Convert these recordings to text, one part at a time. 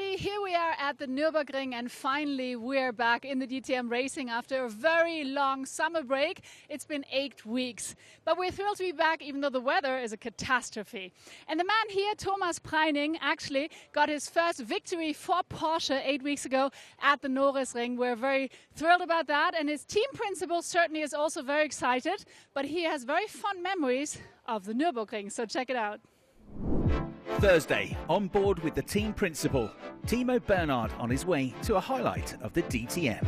everybody, here we are at the Nurburgring, and finally we're back in the DTM racing after a very long summer break. It's been 8 weeks, but we're thrilled to be back even though the weather is a catastrophe. And the man here, Thomas Preining, actually got his first victory for Porsche 8 weeks ago at the Nurburgring. We're very thrilled about that, and his team principal certainly is also very excited, but he has very fond memories of the Nurburgring, so check it out. Thursday, on board with the team principal, Timo Bernhard on his way to a highlight of the DTM.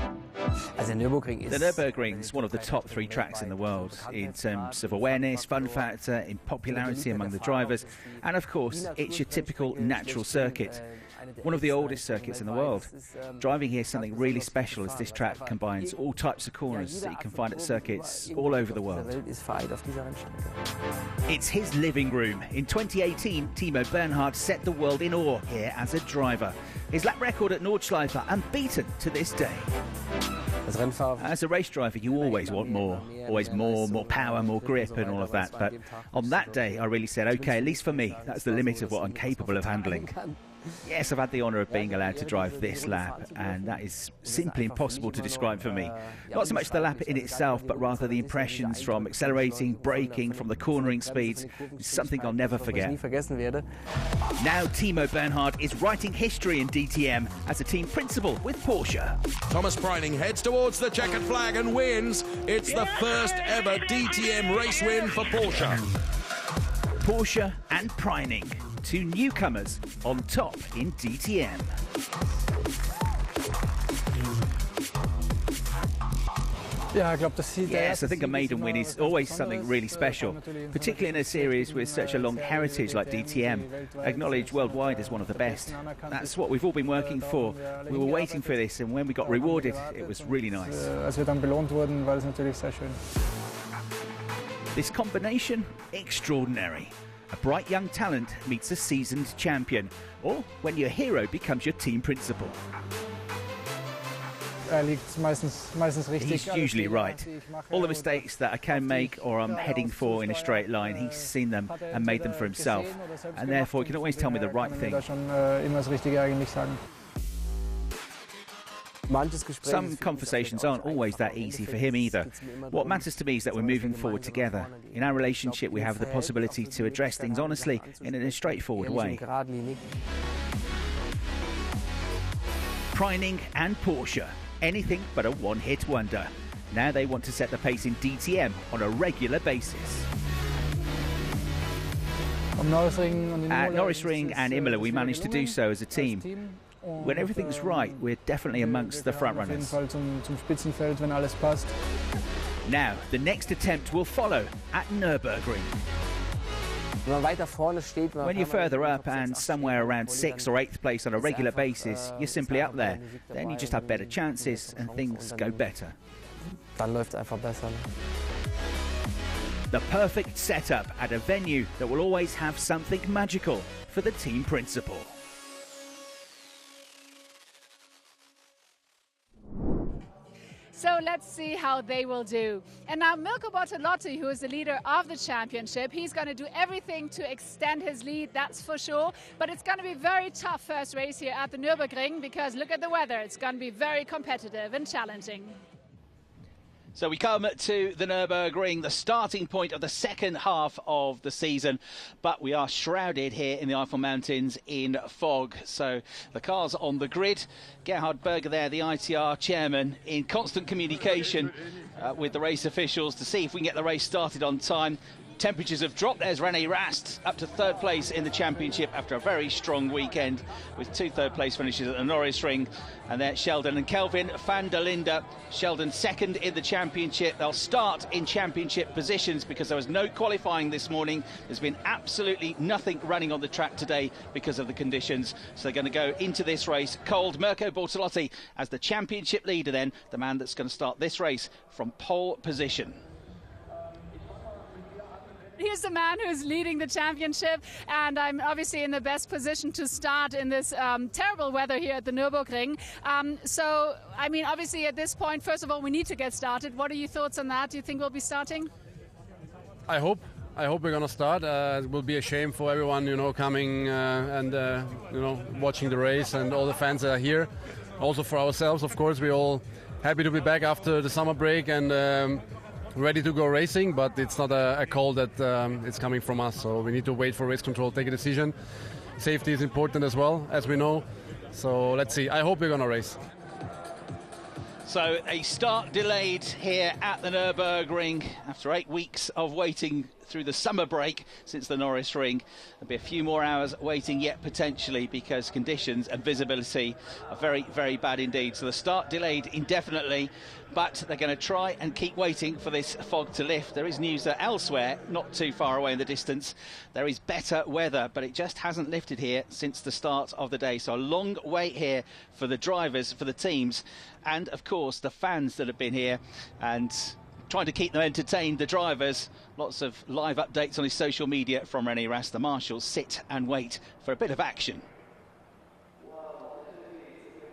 The Nurburgring is one of the top 3 tracks in the world in terms of awareness, fun factor, in popularity among the drivers, and of course it's your typical natural circuit. One of the oldest circuits in the world. Driving here is something really special, as this track combines all types of corners that you can find at circuits all over the world. It's his living room. In 2018, Timo Bernhard set the world in awe here as a driver. His lap record at Nordschleife unbeaten to this day. As a race driver, you always want more. Always more power, more grip and all of that. But on that day, I really said, OK, at least for me, that's the limit of what I'm capable of handling. Yes, I've had the honour of being allowed to drive this lap, and that is simply impossible to describe for me. Not so much the lap in itself, but rather the impressions from accelerating, braking, from the cornering speeds. It's something I'll never forget. Now Timo Bernhard is writing history in DTM as a team principal with Porsche. Thomas Preining heads towards the checkered flag and wins. It's the first ever DTM race win for Porsche. Porsche and Preining, 2 newcomers on top in DTM. Yes, I think a maiden win is always something really special, particularly in a series with such a long heritage like DTM, acknowledged worldwide as one of the best. That's what we've all been working for. We were waiting for this, and when we got rewarded, it was really nice. This combination, extraordinary. A bright young talent meets a seasoned champion, or when your hero becomes your team principal. He's usually right. All the mistakes that I can make or I'm heading for in a straight line, he's seen them and made them for himself. And therefore, he can always tell me the right thing. Some conversations aren't always that easy for him either. What matters to me is that we're moving forward together. In our relationship, we have the possibility to address things honestly and in a straightforward way. Preining and Porsche, anything but a one-hit wonder. Now they want to set the pace in DTM on a regular basis. At Nurburgring and Imola, we managed to do so as a team. When everything's right, we're definitely amongst the front runners. Now, the next attempt will follow at Nurburgring. When you're further up and somewhere around 6th or 8th place on a regular basis, you're simply up there. Then you just have better chances and things go better. The perfect setup at a venue that will always have something magical for the team principal. So let's see how they will do. And now Mirko Bortolotti, who is the leader of the championship, he's going to do everything to extend his lead, that's for sure. But it's going to be a very tough first race here at the Nürburgring, because look at the weather. It's going to be very competitive and challenging. So we come to the Nurburgring, the starting point of the second half of the season, but we are shrouded here in the Eifel Mountains in fog. So the cars on the grid, Gerhard Berger there, the ITR chairman, in constant communication with the race officials to see if we can get the race started on time. Temperatures have dropped. There's René Rast up to 3rd place in the championship after a very strong weekend with 2 third-place finishes at the Nurburgring. And there's Sheldon and Kelvin van der Linde. Sheldon 2nd in the championship. They'll start in championship positions because there was no qualifying this morning. There's been absolutely nothing running on the track today because of the conditions. So they're going to go into this race cold. Mirko Bortolotti as the championship leader then, the man that's going to start this race from pole position. Here's the man who's leading the championship, and I'm obviously in the best position to start in this terrible weather here at the Nürburgring. So, I mean, obviously at this point, first of all, we need to get started. What are your thoughts on that? Do you think we'll be starting? I hope. I hope we're gonna start. It will be a shame for everyone, coming and watching the race, and all the fans that are here. Also for ourselves, of course, we're all happy to be back after the summer break and ready to go racing. But it's not a call that it's coming from us, so we need to wait for race control, take a decision. Safety is important as well, as we know. So let's see. I hope we're gonna race. So a start delayed here at the Nurburgring after 8 weeks of waiting through the summer break since the Nurburgring. There'll be a few more hours waiting yet potentially, because conditions and visibility are very, very bad indeed. So the start delayed indefinitely, but they're going to try and keep waiting for this fog to lift. There is news that elsewhere, not too far away in the distance, there is better weather, but it just hasn't lifted here since the start of the day. So a long wait here for the drivers, for the teams, and of course the fans that have been here and trying to keep them entertained, the drivers. Lots of live updates on his social media from René Rast. The marshals sit and wait for a bit of action.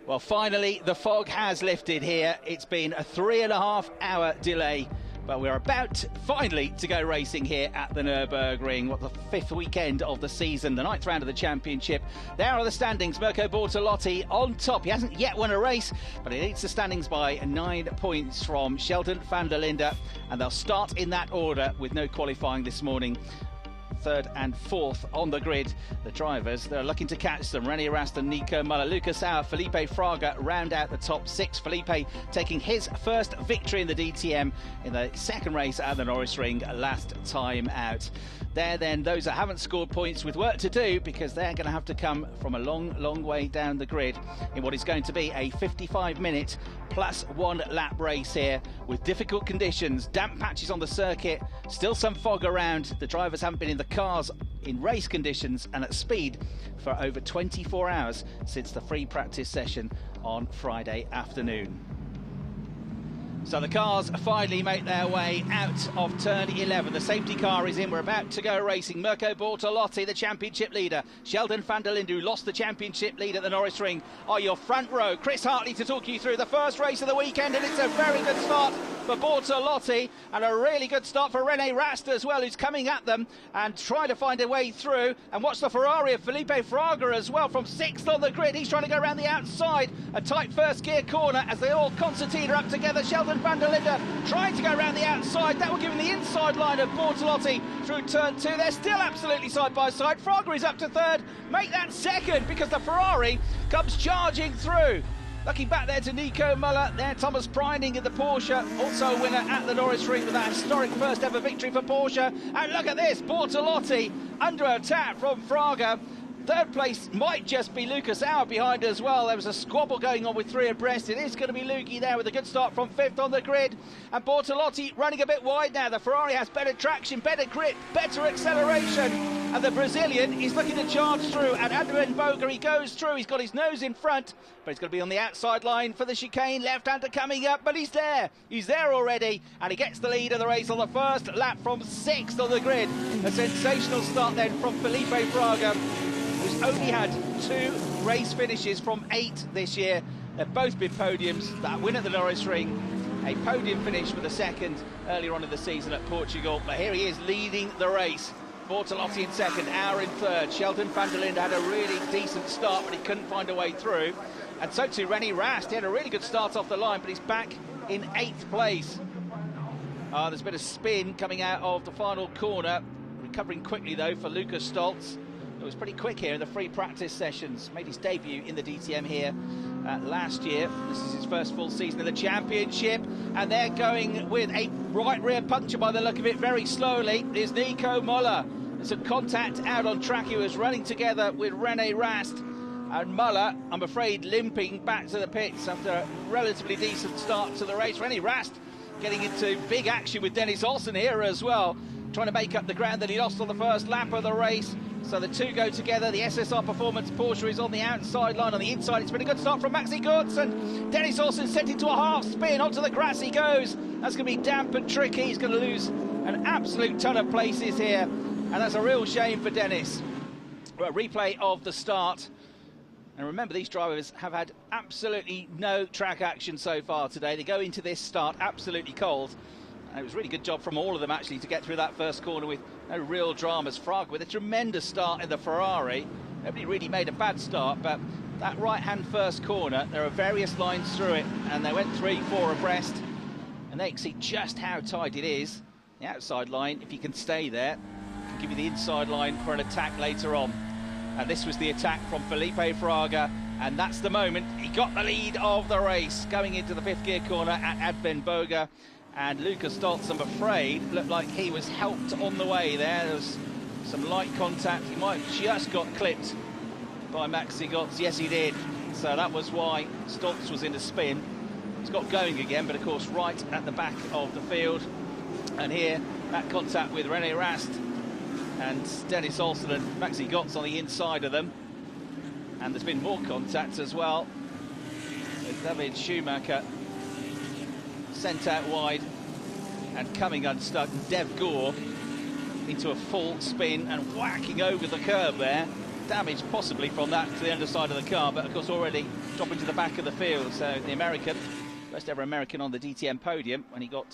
Well, finally, the fog has lifted here. It's been a 3.5 hour delay, but we're about finally to go racing here at the Nurburgring. What, the 5th weekend of the season, the 9th round of the championship. There are the standings. Mirko Bortolotti on top. He hasn't yet won a race, but he leads the standings by 9 points from Sheldon van der Linde, and they'll start in that order with no qualifying this morning. 3rd and 4th on the grid. The drivers, they're looking to catch them. René Rast and Nico Muller. Lucas Auer, Felipe Fraga round out the top 6. Felipe taking his first victory in the DTM in the second race at the Nurburgring last time out. There then, those that haven't scored points with work to do, because they're going to have to come from a long, long way down the grid in what is going to be a 55-minute plus 1 lap race here with difficult conditions, damp patches on the circuit, still some fog around. The drivers haven't been in the cars in race conditions and at speed for over 24 hours since the free practice session on Friday afternoon. So the cars finally make their way out of turn 11. The safety car is in. We're about to go racing. Mirko Bortolotti, the championship leader. Sheldon van der Linde, who lost the championship lead at the Nurburgring, are your front row. Chris Hartley to talk you through the first race of the weekend, and it's a very good start for Bortolotti and a really good start for René Rast as well, who's coming at them and trying to find a way through. And watch the Ferrari of Felipe Fraga as well from 6th on the grid. He's trying to go around the outside. A tight first gear corner as they all concertina up together. Sheldon van der Linde trying to go around the outside. That will give him the inside line of Bortolotti through turn 2. They're still absolutely side by side. Fraga is up to 3rd. Make that 2nd, because the Ferrari comes charging through. Looking back there to Nico Muller, there Thomas Preining in the Porsche, also a winner at the Nurburgring with that historic first ever victory for Porsche. And look at this, Bortolotti under attack from Fraga. 3rd place might just be Lucas Auer behind as well. There was a squabble going on with 3 abreast. It is going to be Lukey there with a good start from 5th on the grid. And Bortolotti running a bit wide now. The Ferrari has better traction, better grip, better acceleration. And the Brazilian is looking to charge through. And Adrien Boger, he goes through. He's got his nose in front, but he's going to be on the outside line for the chicane. Left-hander coming up, but he's there. He's there already. And he gets the lead of the race on the first lap from 6th on the grid. A sensational start then from Felipe Fraga, who's only had 2 race finishes from 8 this year. They've both been podiums. That win at the Nurburgring, a podium finish with a 2nd earlier on in the season at Portugal. But here he is leading the race. Bortolotti in 2nd, Auer in 3rd. Sheldon van der Linde had a really decent start, but he couldn't find a way through. And so too René Rast. He had a really good start off the line, but he's back in 8th place. There's a bit of spin coming out of the final corner. Recovering quickly, though, for Lucas Stoltz. It was pretty quick here in the free practice sessions. Made his debut in the DTM here last year. This is his first full season in the championship. And they're going with a right rear puncture by the look of it very slowly. Is Nico Muller. There's some contact out on track. He was running together with René Rast. And Muller, I'm afraid, limping back to the pits after a relatively decent start to the race. René Rast getting into big action with Dennis Olsen here as well, trying to make up the ground that he lost on the first lap of the race. So the two go together. The SSR Performance Porsche is on the outside line. On the inside, it's been a good start from Maxi Kurtz, and Dennis Olsen sent into a half spin. Onto the grass he goes. That's going to be damp and tricky. He's going to lose an absolute ton of places here, and that's a real shame for Dennis. Well, a replay of the start. And remember, these drivers have had absolutely no track action so far today. They go into this start absolutely cold. And it was a really good job from all of them, actually, to get through that first corner with no real dramas. Fraga with a tremendous start in the Ferrari. Nobody really made a bad start, but that right-hand first corner, there are various lines through it, and they went 3-4 abreast, and they can see just how tight it is. The outside line, if you can stay there, can give you the inside line for an attack later on. And this was the attack from Felipe Fraga, and that's the moment he got the lead of the race going into the fifth gear corner at Advenboga. And Lucas Stoltz, I'm afraid, looked like he was helped on the way there. There was some light contact. He might have just got clipped by Maxi Götz. Yes, he did. So that was why Stoltz was in a spin. He's got going again, but of course right at the back of the field. And here, that contact with René Rast and Dennis Olsen and Maxi Götz on the inside of them. And there's been more contact as well, with David Schumacher sent out wide and coming unstuck. Dev Gore into a full spin and whacking over the curb there. Damage possibly from that to the underside of the car, but of course already dropping to the back of the field. So the American, first ever American on the DTM podium when he got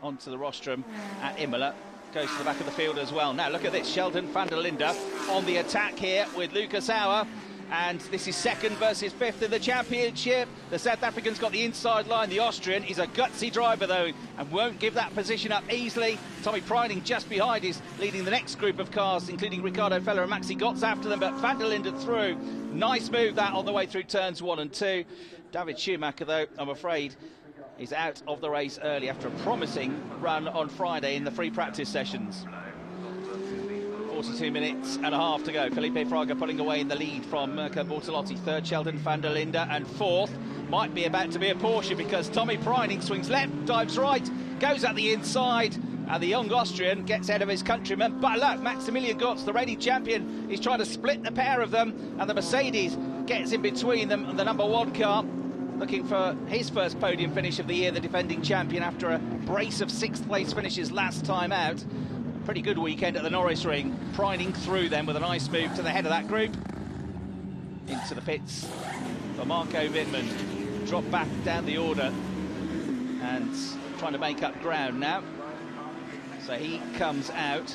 onto the rostrum at Imola, goes to the back of the field as well. Now look at this, Sheldon van der Linde on the attack here with Lucas Auer. And this is second versus fifth in the championship. The South African's got the inside line. The Austrian is a gutsy driver, though, and won't give that position up easily. Tommy Preining just behind is leading the next group of cars, including Ricardo Feller and Maxi Götz after them. But van der Linde through. Nice move that on the way through turns 1 and 2. David Schumacher, though, I'm afraid, is out of the race early after a promising run on Friday in the free practice sessions. 42 minutes and a half to go. Felipe Fraga pulling away in the lead from Mirko Bortolotti. Third, Sheldon van der Linde, and fourth might be about to be a Porsche because Tommy Preining swings left, dives right, goes at the inside, and the young Austrian gets ahead of his countryman. But look, Maximilian Götz, the reigning champion, is trying to split the pair of them, and the Mercedes gets in between them and the number 1 car, looking for his first podium finish of the year, the defending champion, after a brace of 6th place finishes last time out. Pretty good weekend at the Nurburgring. Preining through then with a nice move to the head of that group. Into the pits for Marco Wittmann. Drop back down the order and trying to make up ground now. So he comes out,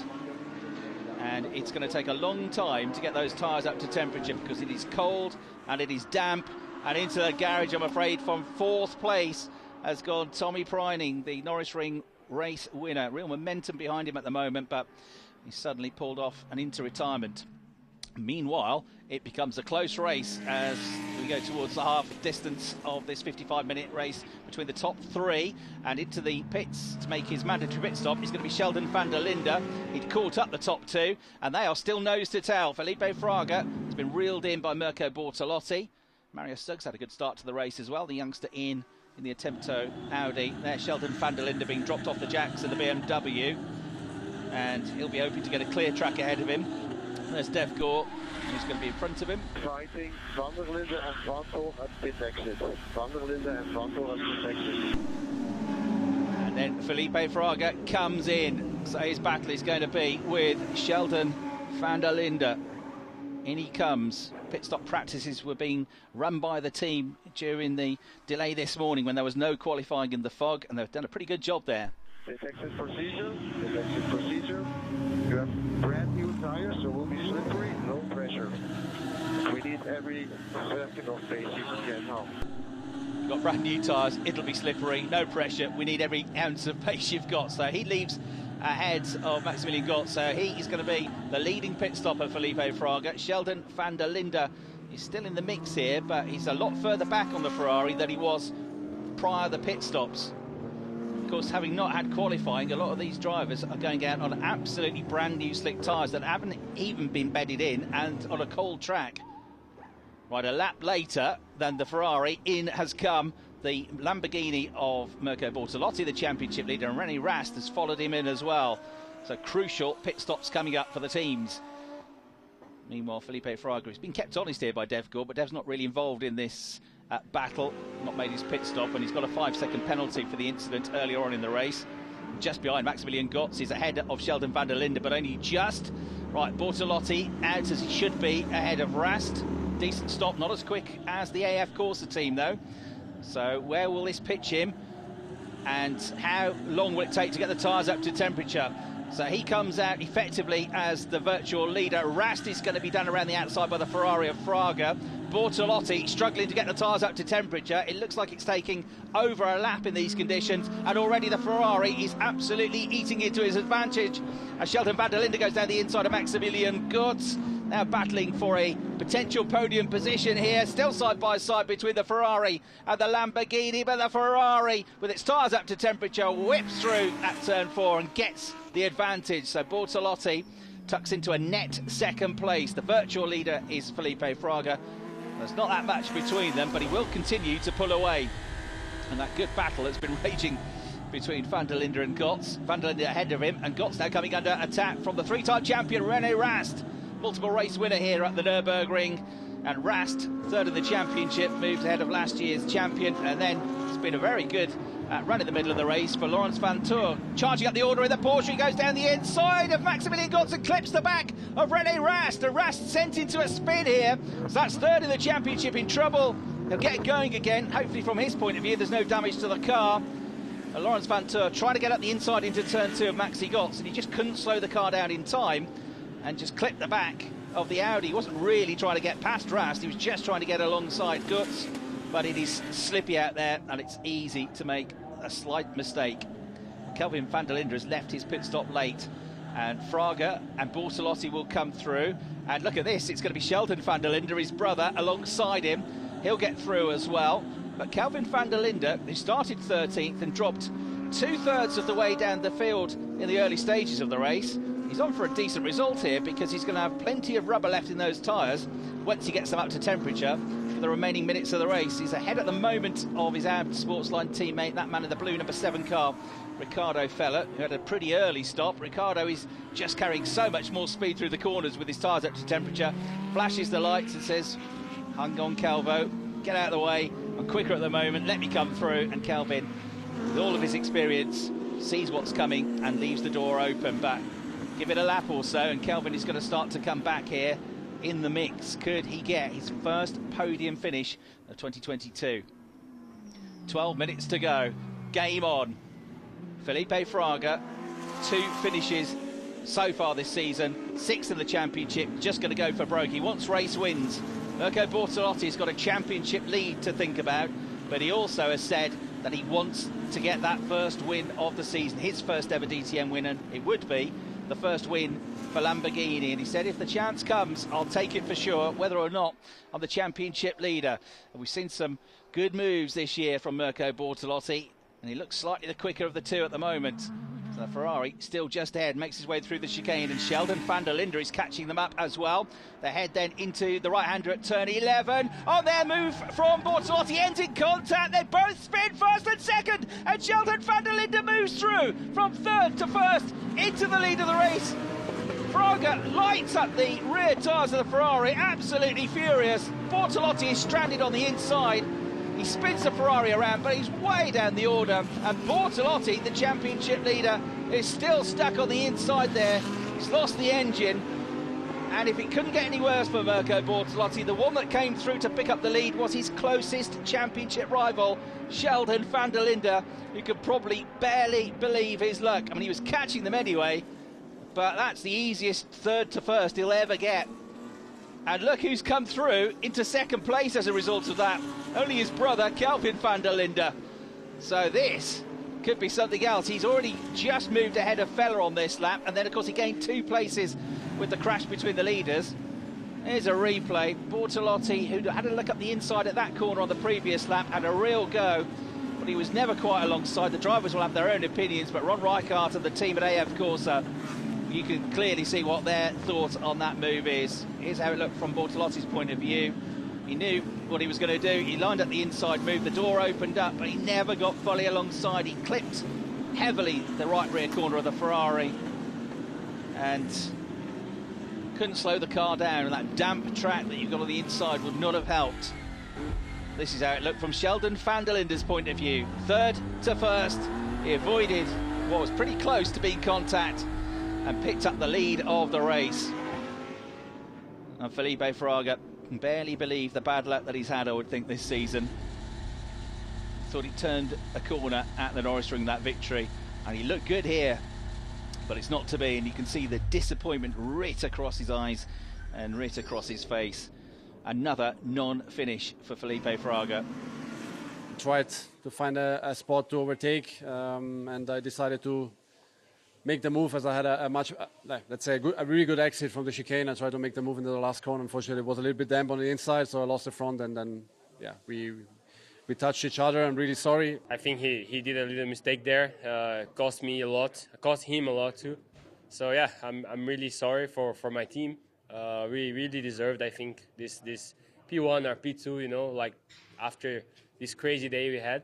and it's going to take a long time to get those tyres up to temperature because it is cold and it is damp. And into the garage, I'm afraid, from 4th place has gone Tommy Preining, the Nurburgring race winner. Real momentum behind him at the moment, but he's suddenly pulled off and into retirement. Meanwhile, it becomes a close race as we go towards the half distance of this 55-minute race between the top 3, and into the pits to make his mandatory pit stop is going to be Sheldon van der Linde. He'd caught up the top 2, and they are still nose to tail. Felipe Fraga has been reeled in by Mirko Bortolotti. Mario Suggs had a good start to the race as well, the youngster in the Attempto Audi. There's Sheldon van der Linde being dropped off the jacks in the BMW, and he'll be hoping to get a clear track ahead of him. There's Dev Gore, who's going to be in front of him. Fighting van der Linde and Vanto at pit exit. Van der Linde and Vanto at pit exit. And then Felipe Fraga comes in, so his battle is going to be with Sheldon van der Linde. In he comes. Pit stop practices were being run by the team during the delay this morning when there was no qualifying in the fog, and they've done a pretty good job there. Pit exit procedure. Pit exit procedure. You have brand new tires, so will be slippery, no pressure. We need every second of pace you can get now. You've got brand new tyres, it'll be slippery, no pressure. We need every ounce of pace you've got. So he leaves ahead of Maximilian Götz, so he is going to be the leading pit stopper for Felipe Fraga. Sheldon van der Linde is still in the mix here, but he's a lot further back on the Ferrari than he was prior to the pit stops. Of course, having not had qualifying, a lot of these drivers are going out on absolutely brand new slick tyres that haven't even been bedded in and on a cold track. Right, a lap later than the Ferrari, in has come the Lamborghini of Mirko Bortolotti, the championship leader, and René Rast has followed him in as well. So crucial pit stops coming up for the teams. Meanwhile, Felipe Fraga has been kept honest here by Dev Gore, but Dev's not really involved in this battle, not made his pit stop, and he's got a 5-second penalty for the incident earlier on in the race. Just behind Maximilian Götz is ahead of Sheldon van der Linde, but only just. Right, Bortolotti out as he should be ahead of Rast. Decent stop, not as quick as the AF Corsa team though. So where will this pitch him? and how long will it take to get the tyres up to temperature. So he comes out effectively as the virtual leader. Rast is going to be done around the outside by the Ferrari of Fraga. Bortolotti struggling to get the tyres up to temperature. It looks like it's taking over a lap in these conditions, and already the Ferrari is absolutely eating into his advantage as Sheldon van der Linde goes down the inside of Maximilian Gutz. Now battling for a potential podium position here, still side by side between the Ferrari and the Lamborghini, but the Ferrari, with its tyres up to temperature, whips through at turn 4 and gets the advantage. So Bortolotti tucks into a net second place. The virtual leader is Felipe Fraga. There's not that much between them, but he will continue to pull away. And that good battle that's been raging between van der Linde and Gotts. Van der Linde ahead of him, and Gotts now coming under attack from the three-time champion René Rast. Multiple race winner here at the Nurburgring, and Rast, third in the championship, moved ahead of last year's champion. And then it's been a very good run in the middle of the race for Laurens Vanthoor. Charging up the order in the Porsche, he goes down the inside of Maximilian Gotts and clips the back of René Rast. And Rast sent into a spin here, so that's third in the championship, in trouble. He'll get it going again. Hopefully from his point of view there's no damage to the car. Laurens Vanthoor trying to get up the inside into turn 2 of Maxi Gotts, and he just couldn't slow the car down in time and just clipped the back of the Audi. He wasn't really trying to get past Rast, he was just trying to get alongside Gutz, but it is slippy out there and it's easy to make a slight mistake. Kelvin van der Linde has left his pit stop late, and Fraga and Bortolotti will come through. And look at this, it's going to be Sheldon van der Linde, his brother, alongside him. He'll get through as well. But Kelvin van der Linde, who started 13th and dropped 2/3 of the way down the field in the early stages of the race, he's on for a decent result here, because he's going to have plenty of rubber left in those tyres once he gets them up to temperature for the remaining minutes of the race. He's ahead at the moment of his Audi Sportsline teammate, that man in the blue number 7 car, Ricardo Fellert, who had a pretty early stop. Ricardo is just carrying so much more speed through the corners with his tyres up to temperature. Flashes the lights and says, hang on Calvo, get out of the way, I'm quicker at the moment, let me come through. And Kelvin, with all of his experience, sees what's coming and leaves the door open. But give it a lap or so and Kelvin is going to start to come back here in the mix. Could he get his first podium finish of 2022? 12 minutes to go. Game on. Felipe Fraga, 2 finishes so far this season, 6th in the championship, just going to go for broke. He wants race wins. Mirko Bortolotti's got a championship lead to think about, but he also has said that he wants to get that first win of the season, his first ever DTM win, and it would be the first win for Lamborghini. And he said, if the chance comes, I'll take it for sure, whether or not I'm the championship leader. And we've seen some good moves this year from Mirko Bortolotti, and he looks slightly the quicker of the two at the moment. So the Ferrari still just ahead, makes his way through the chicane, and Sheldon van der Linde is catching them up as well. They head then into the right-hander at turn 11. On their move from Bortolotti, ends in contact. They both spin first and second, and Sheldon van der Linde moves through from third to first into the lead of the race. Fraga lights up the rear tyres of the Ferrari, absolutely furious. Bortolotti is stranded on the inside. He spins the Ferrari around, but he's way down the order. And Bortolotti, the championship leader, is still stuck on the inside there. He's lost the engine. And if it couldn't get any worse for Mirko Bortolotti, the one that came through to pick up the lead was his closest championship rival, Sheldon van der Linde, who could probably barely believe his luck. I mean, he was catching them anyway, but that's the easiest third to first he'll ever get. And look who's come through into second place as a result of that. Only his brother, Kelvin van der Linde. So this could be something else. He's already just moved ahead of Feller on this lap, and then of course he gained 2 places with the crash between the leaders. Here's a replay. Bortolotti, who had a look up the inside at that corner on the previous lap, had a real go, but he was never quite alongside. The drivers will have their own opinions, but Ron Rijkaard and the team at AF Corsa, you can clearly see what their thought on that move is. Here's how it looked from Bortolotti's point of view. He knew what he was going to do. He lined up the inside move, the door opened up, but he never got fully alongside. He clipped heavily the right rear corner of the Ferrari and couldn't slow the car down, and that damp track that you've got on the inside would not have helped. This is how it looked from Sheldon van der Linde's point of view. Third to first, he avoided what was pretty close to being contact and picked up the lead of the race. And Felipe Fraga can barely believe the bad luck that he's had, I would think, this season. thought he turned a corner at the Nurburgring, that victory, and he looked good here, but it's not to be, and you can see the disappointment writ across his eyes and writ across his face. Another non-finish for Felipe Fraga. Tried to find a spot to overtake, and I decided to make the move as I had a much, let's say, a really good exit from the chicane. I tried to make the move into the last corner. Unfortunately, it was a little bit damp on the inside, so I lost the front, and then, yeah, we touched each other. I'm really sorry. I think he did a little mistake there. Cost me a lot, cost him a lot too. So yeah, I'm really sorry for my team. We really deserved, I think, this P1 or P2, you know, like after this crazy day we had.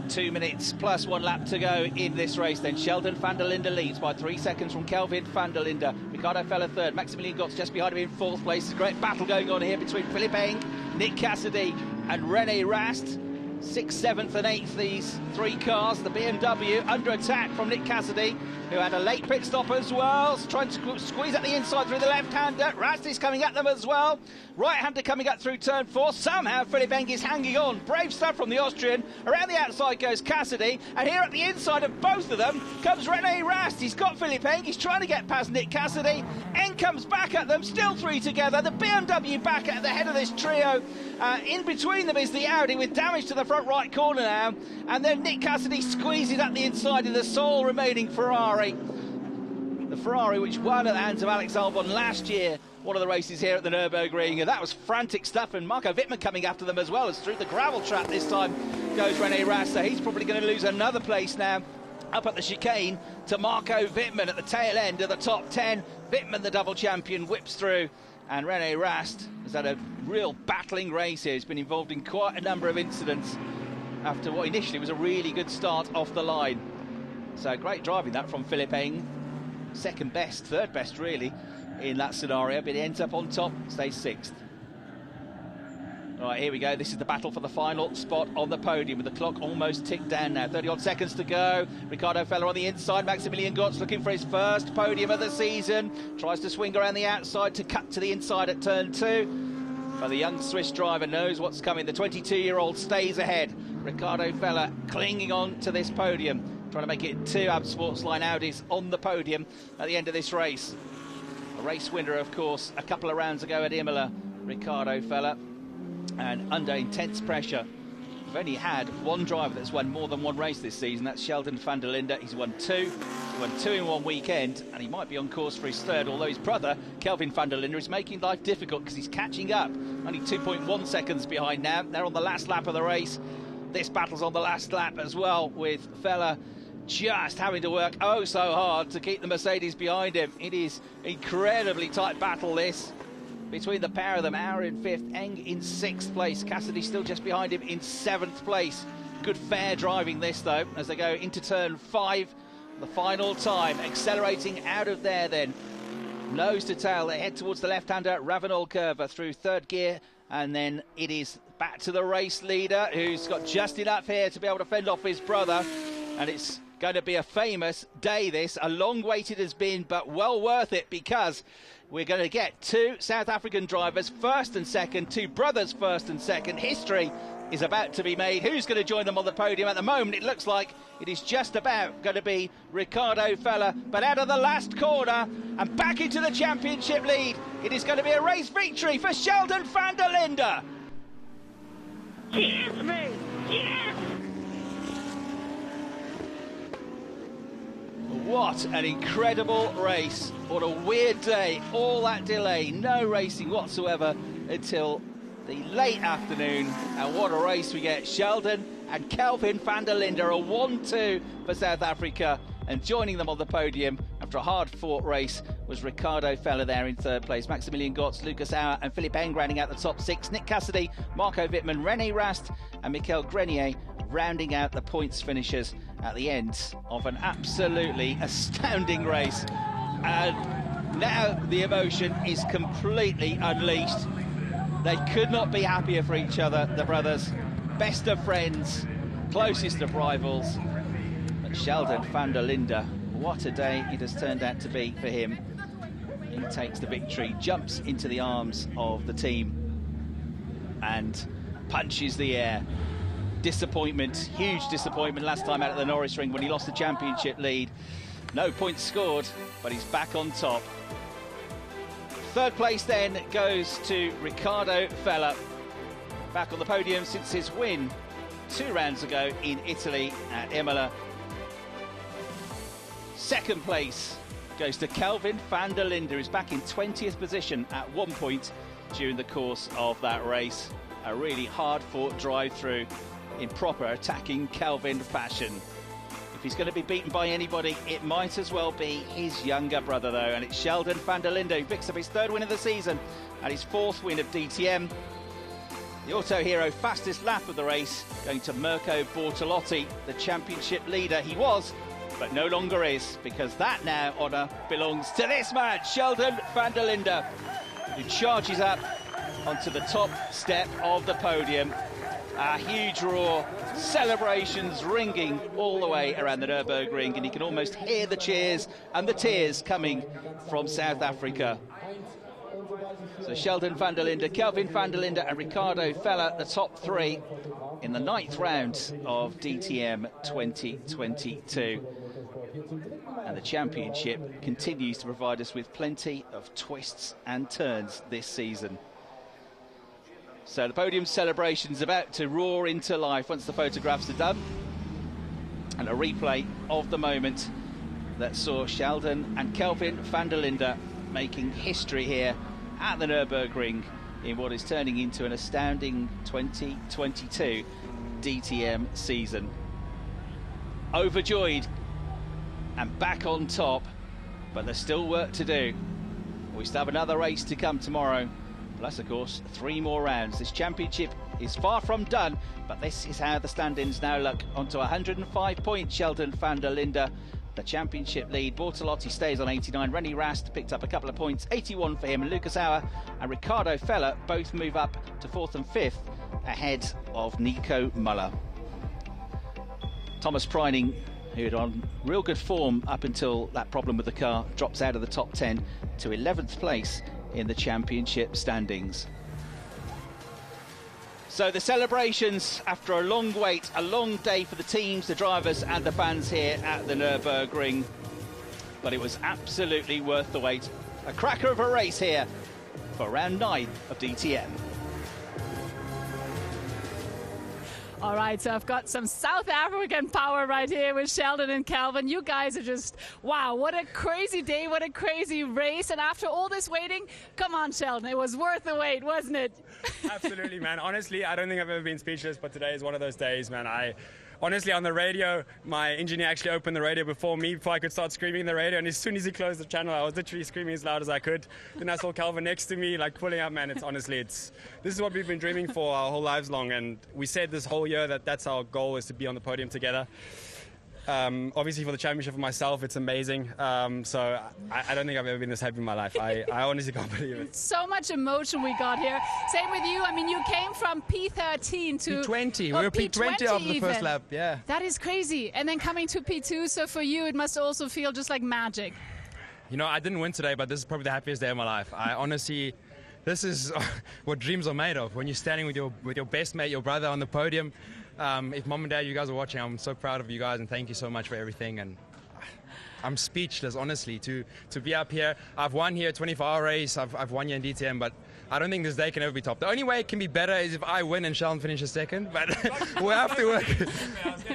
2 minutes plus 1 lap to go in this race then. Sheldon van der Linde leads by 3 seconds from Kelvin van der Linde. Ricardo Feller third, Maximilian Gotts just behind him in fourth place. There's a great battle going on here between Philippe Eng, Nick Cassidy and René Rast. 6th, 7th and 8th, these three cars. The BMW under attack from Nick Cassidy, who had a late pit stop as well, trying to squeeze at the inside through the left-hander. Rast is coming at them as well. Right-hander coming up through turn 4. Somehow Philippe Eng is hanging on. Brave stuff from the Austrian. Around the outside goes Cassidy, and here at the inside of both of them comes René Rast. He's got Philippe Eng. He's trying to get past Nick Cassidy. Eng comes back at them, still three together. The BMW back at the head of this trio. In between them is the Audi with damage to the front right corner now, and then Nick Cassidy squeezes at the inside of the sole remaining Ferrari. The Ferrari which won at the hands of Alex Albon last year, one of the races here at the Nurburgring, and that was frantic stuff, and Marco Wittmann coming after them as well, as through the gravel trap this time goes René Rast. So he's probably going to lose another place now up at the chicane to Marco Wittmann at the tail end of the top 10. Wittmann, the double champion, whips through, and René Rast has had a real battling race here. He's been involved in quite a number of incidents after what initially was a really good start off the line. So great driving that from Philippe Eng. Second best, third best really in that scenario, but he ends up on top, stays 6th. All right, here we go. This is the battle for the final spot on the podium, with the clock almost ticked down now. 30-odd seconds to go. Ricardo Feller on the inside. Maximilian Gotts looking for his first podium of the season. Tries to swing around the outside to cut to the inside at turn 2. But the young Swiss driver knows what's coming. The 22-year-old stays ahead. Ricardo Feller clinging on to this podium, trying to make it 2 AB Sportsline Audis on the podium at the end of this race. A race winner, of course, a couple of rounds ago at Imola, Ricardo Feller. And under intense pressure, we've only had one driver that's won more than one race this season. That's Sheldon van der Linde. He's won 2. He won 2 in one weekend, and he might be on course for his third, although his brother, Kelvin van der Linde, is making life difficult because he's catching up. Only 2.1 seconds behind now. They're on the last lap of the race. This battle's on the last lap as well, with Feller just having to work oh so hard to keep the Mercedes behind him. It is incredibly tight battle, this, between the pair of them. Auer in 5th, Eng in 6th place. Cassidy still just behind him in 7th place. Good fair driving this, though, as they go into turn 5. The final time, accelerating out of there then. Nose to tail, they head towards the left-hander, Ravenel Curva through 3rd gear, and then it is back to the race leader, who's got just enough here to be able to fend off his brother. And it's going to be a famous day, this. A long wait it has been, but well worth it, because we're going to get 2 South African drivers, 1st and 2nd, 2 brothers, 1st and 2nd. History is about to be made. Who's going to join them on the podium? At the moment, it looks like it is just about going to be Ricardo Feller, but out of the last corner and back into the championship lead, it is going to be a race victory for Sheldon van der Linde. Cheers, mate! Yes! What an incredible race. What a weird day. All that delay, no racing whatsoever until the late afternoon. And what a race we get. Sheldon and Kelvin van der Linde, a 1-2 for South Africa. And joining them on the podium after a hard-fought race was Ricardo Feller there in 3rd place. Maximilian Gotts, Lucas Auer and Philippe Eng rounding out the top 6. Nick Cassidy, Marco Wittmann, René Rast and Michael Grenier rounding out the points finishers at the end of an absolutely astounding race. And now the emotion is completely unleashed. They could not be happier for each other, the brothers. Best of friends, closest of rivals. But Sheldon van der Linde, what a day it has turned out to be for him. He takes the victory, jumps into the arms of the team and punches the air. disappointment, huge disappointment last time out at the Nurburgring when he lost the championship lead. No points scored, but he's back on top. Third place then goes to Riccardo Fella, back on the podium since his win 2 rounds ago in Italy at Imola. Second place goes to Kelvin van der Linde, who's back in 20th position at one point during the course of that race. A really hard-fought drive-through in proper attacking Kelvin fashion. If he's going to be beaten by anybody, it might as well be his younger brother, though, and it's Sheldon van der Linde, who picks up his 3rd win of the season and his 4th win of DTM. The Auto Hero fastest lap of the race going to Mirko Bortolotti, the championship leader he was, but no longer is, because that now honour belongs to this man, Sheldon van der Linde, who charges up onto the top step of the podium. A huge roar, celebrations ringing all the way around the Nurburgring, and you can almost hear the cheers and the tears coming from South Africa. So Sheldon van der Linde, Kelvin van der Linde and Riccardo Fella, the top 3 in the 9th round of DTM 2022. And the championship continues to provide us with plenty of twists and turns this season. So the podium celebration's about to roar into life once the photographs are done. And a replay of the moment that saw Sheldon and Kelvin van der Linde making history here at the Nurburgring in what is turning into an astounding 2022 DTM season. Overjoyed and back on top, but there's still work to do. We still have another race to come tomorrow. Plus, of course, 3 more rounds. This championship is far from done, but this is how the standings now look. Onto 105 points, Sheldon van der Linde, the championship lead. Bortolotti stays on 89. Rennie Rast picked up a couple of points, 81 for him. And Lucas Auer and Riccardo Fella both move up to 4th and 5th, ahead of Nico Muller. Thomas Preining, who had on real good form up until that problem with the car, drops out of the top 10 to 11th place in the championship standings. So the celebrations after a long wait, a long day for the teams, the drivers and the fans here at the Nurburgring, but it was absolutely worth the wait. A cracker of a race here for round 9 of DTM. All right, so I've got some South African power right here with Sheldon and Kelvin. You guys are just, wow, what a crazy day, what a crazy race. And after all this waiting, come on, Sheldon, it was worth the wait, wasn't it? Absolutely, man. Honestly, I don't think I've ever been speechless, but today is one of those days, man. Honestly, on the radio, my engineer actually opened the radio before I could start screaming the radio, and as soon as he closed the channel, I was literally screaming as loud as I could. Then I saw Kelvin next to me, like pulling up, man. This is what we've been dreaming for our whole lives long, and we said this whole year that that's our goal, is to be on the podium together. Obviously, for the championship for myself, it's amazing. So I don't think I've ever been this happy in my life. I honestly can't believe it. So much emotion we got here. Same with you. I mean, you came from P13 to P20. We were P20 after the first lap. Yeah. That is crazy. And then coming to P2. So for you, it must also feel just like magic. You know, I didn't win today, but this is probably the happiest day of my life. I honestly, this is what dreams are made of. When you're standing with your best mate, your brother on the podium. If mom and dad, you guys are watching, I'm so proud of you guys, and thank you so much for everything. And I'm speechless, honestly, to be up here. I've won here a 24-hour race. I've won here in DTM, but I don't think this day can ever be topped. The only way it can be better is if I win and Sheldon finishes second. But we'll have to work.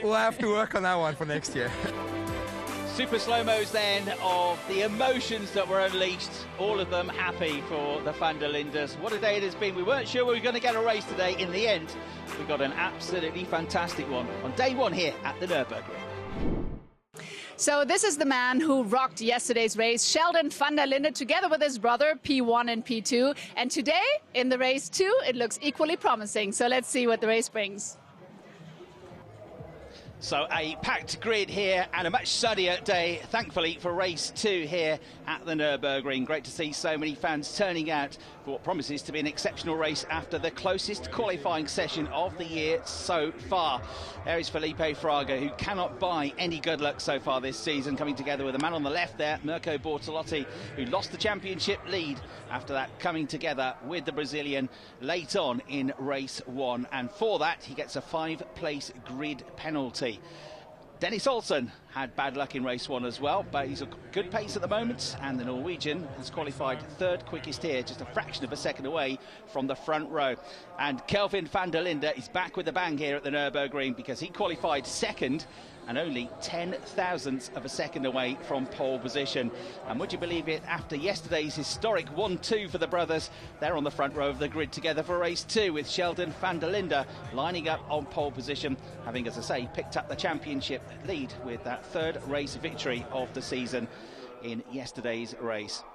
We'll have to work on that one for next year. Super slow-mos then of the emotions that were unleashed, all of them happy for the van der Lindes. What a day it has been. We weren't sure we were going to get a race today. In the end, we got an absolutely fantastic one on day 1 here at the Nurburgring. So this is the man who rocked yesterday's race, Sheldon van der Linde, together with his brother, P1 and P2. And today, in the race 2, it looks equally promising. So let's see what the race brings. So a packed grid here and a much sunnier day, thankfully, for race 2 here at the Nurburgring. Great to see so many fans turning out for what promises to be an exceptional race after the closest qualifying session of the year so far. There is Felipe Fraga, who cannot buy any good luck so far this season, coming together with a man on the left there, Mirko Bortolotti, who lost the championship lead after that, coming together with the Brazilian late on in race 1. And for that, he gets a 5-place grid penalty. Dennis Olsen had bad luck in race 1 as well, but he's a good pace at the moment, and the Norwegian has qualified 3rd quickest here, just a fraction of a second away from the front row. And Kelvin van der Linde is back with a bang here at the Nurburgring, because he qualified 2nd and only 10,000ths of a second away from pole position. And would you believe it, after yesterday's historic 1-2 for the brothers, they're on the front row of the grid together for race 2, with Sheldon van der Linde lining up on pole position, having, as I say, picked up the championship lead with that 3rd race victory of the season in yesterday's race.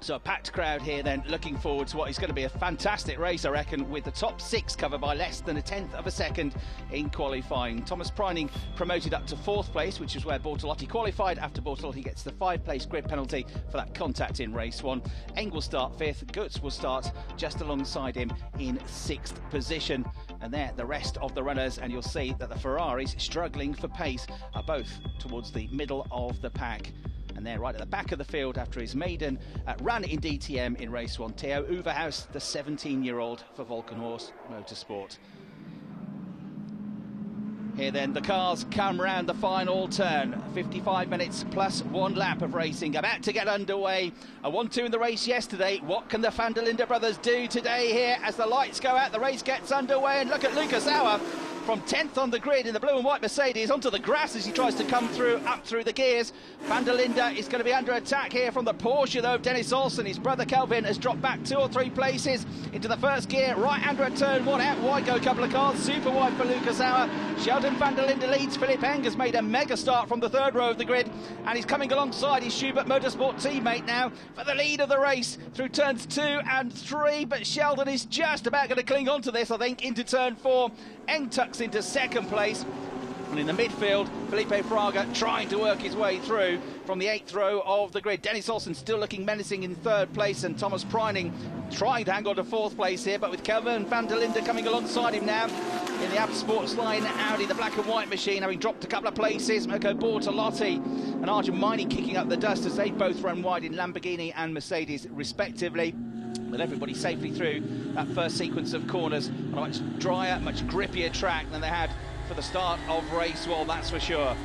So a packed crowd here then, looking forward to what is going to be a fantastic race, I reckon, with the top 6 covered by less than a 10th of a second in qualifying. Thomas Preining promoted up to 4th place, which is where Bortolotti qualified, after Bortolotti gets the 5-place grid penalty for that contact in race 1. Eng will start 5th, Goetz will start just alongside him in 6th position. And there, the rest of the runners, and you'll see that the Ferraris, struggling for pace, are both towards the middle of the pack. And they're right at the back of the field after his maiden run in DTM in race 1. Theo Uverhaus, the 17-year-old for Volkenhorst Motorsport. Here then, the cars come round the final turn. 55 minutes plus 1 lap of racing about to get underway. A 1-2 in the race yesterday. What can the van der Linde brothers do today here as the lights go out, the race gets underway? And look at Lucas Auer from 10th on the grid in the blue and white Mercedes onto the grass as he tries to come through, up through the gears. Van der Linde is going to be under attack here from the Porsche, though, of Dennis Olsen. His brother Kelvin has dropped back 2 or 3 places into the first gear, right under a turn 1. Out wide go a couple of cars, super wide for Lucas Auer. Sheldon van der Linde leads. Philip Eng has made a mega start from the 3rd row of the grid, and he's coming alongside his Schubert Motorsport teammate now for the lead of the race through turns 2 and 3. But Sheldon is just about going to cling on to this, I think, into turn 4. Eng tucks into 2nd place. And in the midfield, Felipe Fraga trying to work his way through from the 8th row of the grid. Dennis Olsen still looking menacing in 3rd place, and Thomas Preining trying to hang on to 4th place here, but with Kelvin van der Linde coming alongside him now in the Abt Sportsline Audi, the black and white machine, having dropped a couple of places. Mirko Bortolotti and Arjun Maini kicking up the dust as they both run wide in Lamborghini and Mercedes respectively. With everybody safely through that first sequence of corners on a much drier, much grippier track than they had for the start of race 1, that's for sure.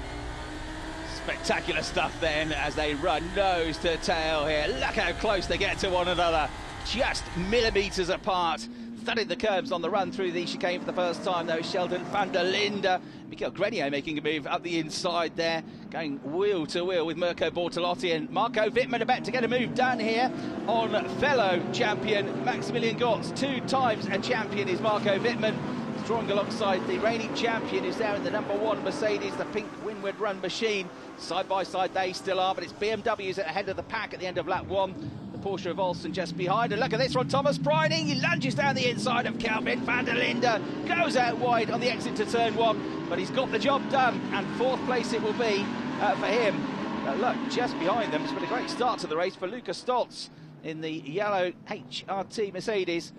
Spectacular stuff then as they run nose to tail here. Look how close they get to one another, just millimetres apart. Studied the curbs on the run through the chicane for the first time, though. Sheldon van der Linde. Mikael Grenier making a move up the inside there, going wheel to wheel with Mirko Bortolotti, and Marco Wittmann about to get a move done here on fellow champion Maximilian Gotz. 2 times a champion is Marco Wittmann, drawing alongside the reigning champion, who's there in the number 1 Mercedes, the pink Windward Run machine. Side by side they still are, but it's BMWs at the head of the pack at the end of lap 1. Porsche of Olsen just behind, and look at this one, Thomas Preining, he lunges down the inside of Kelvin van der Linde, goes out wide on the exit to turn 1, but he's got the job done, and 4th place it will be for him. Look, just behind them, it's been a great start to the race for Lucas Stoltz in the yellow HRT Mercedes,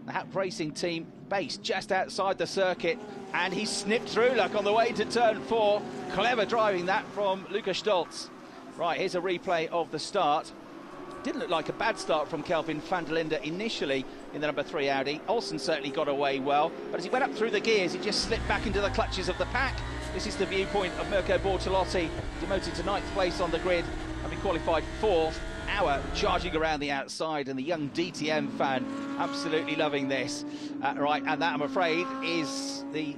the Haupt Racing team based just outside the circuit, and he snipped through, look, on the way to turn 4. Clever driving that from Lucas Stoltz. Right, here's a replay of the start. Didn't look like a bad start from Kelvin van der Linde initially in the number 3 Audi. Olsen certainly got away well, but as he went up through the gears, he just slipped back into the clutches of the pack. This is the viewpoint of Mirko Bortolotti, demoted to 9th place on the grid, having qualified 4th. Auer charging around the outside, and the young DTM fan absolutely loving this. Right, and that, I'm afraid, is the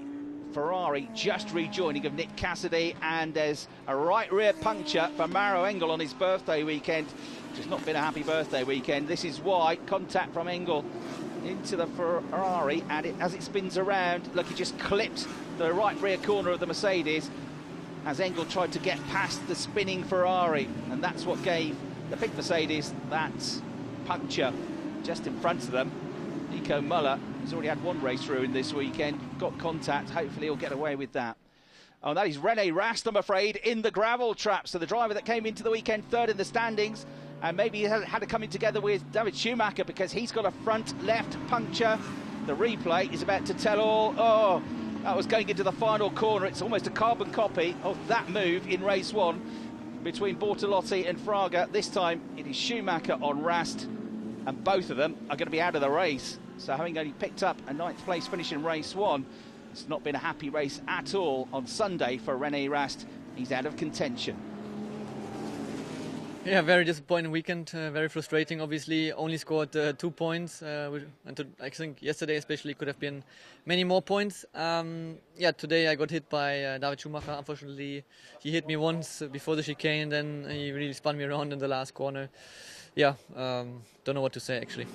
Ferrari just rejoining of Nick Cassidy, and there's a right rear puncture for Maro Engel on his birthday weekend. It's not been a happy birthday weekend. This is why. Contact from Engel into the Ferrari, and as it spins around, look, he just clipped the right rear corner of the Mercedes as Engel tried to get past the spinning Ferrari, and that's what gave the pink Mercedes that puncture just in front of them. Nico Müller has already had 1 race through in this weekend, got contact, hopefully he'll get away with that. Oh, that is René Rast, I'm afraid, in the gravel trap. So the driver that came into the weekend third in the standings, and maybe he had to come in together with David Schumacher because he's got a front left puncture. The replay is about to tell all. Oh, that was going into the final corner. It's almost a carbon copy of that move in race 1 between Bortolotti and Fraga. This time it is Schumacher on Rast, and both of them are going to be out of the race. So having only picked up a 9th place finish in race 1, it's not been a happy race at all on Sunday for René Rast. He's out of contention. Yeah, very disappointing weekend, very frustrating. Obviously, only scored 2 points. I think yesterday especially could have been many more points. Yeah, today I got hit by David Schumacher. Unfortunately, he hit me once before the chicane, then he really spun me around in the last corner. Yeah, don't know what to say actually.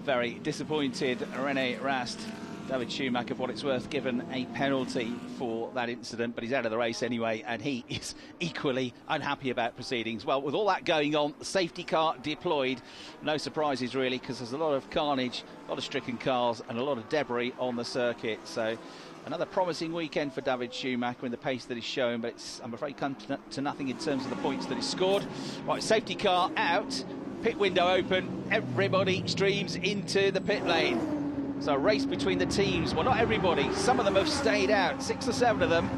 Very disappointed René Rast. David Schumacher, for what it's worth, given a penalty for that incident, but he's out of the race anyway, and he is equally unhappy about proceedings. Well, with all that going on, the safety car deployed. No surprises, really, because there's a lot of carnage, a lot of stricken cars, and a lot of debris on the circuit. So another promising weekend for David Schumacher in the pace that he's shown, but it's, I'm afraid, come to nothing in terms of the points that he's scored. Right, safety car out, pit window open, everybody streams into the pit lane. So a race between the teams. Well, not everybody. Some of them have stayed out. 6 or 7 of them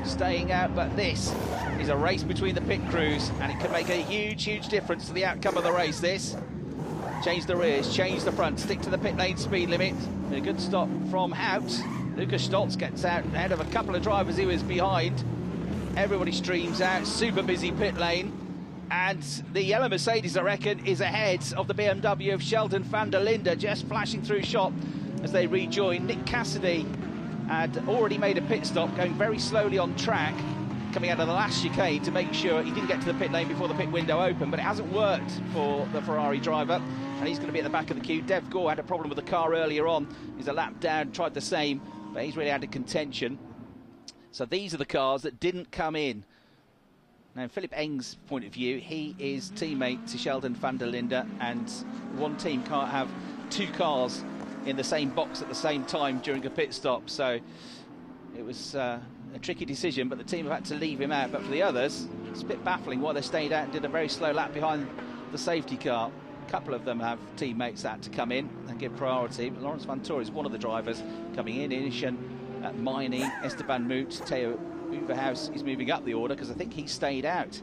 staying out. But this is a race between the pit crews, and it can make a huge, huge difference to the outcome of the race, this. Change the rears, change the front, stick to the pit lane speed limit. A good stop from Hout. Lucas Stoltz gets out ahead of a couple of drivers he was behind. Everybody streams out. Super busy pit lane. And the yellow Mercedes, I reckon, is ahead of the BMW of Sheldon van der Linde, just flashing through shot as they rejoin. Nick Cassidy had already made a pit stop, going very slowly on track, coming out of the last chicane to make sure he didn't get to the pit lane before the pit window opened, but it hasn't worked for the Ferrari driver, and he's going to be at the back of the queue. Dev Gore had a problem with the car earlier on. He's a lap down, tried the same, but he's really out of contention. So these are the cars that didn't come in. Now, in Philip Eng's point of view, he is teammate to Sheldon van der Linde, and one team can't have 2 cars in the same box at the same time during a pit stop. So it was a tricky decision, but the team have had to leave him out. But for the others, it's a bit baffling why they stayed out and did a very slow lap behind the safety car. A couple of them have teammates that had to come in and give priority. But Lawrence Vantor is one of the drivers coming in. Inishan, Miney, Esteban Moot, Theo Uverhaus is moving up the order because I think he stayed out.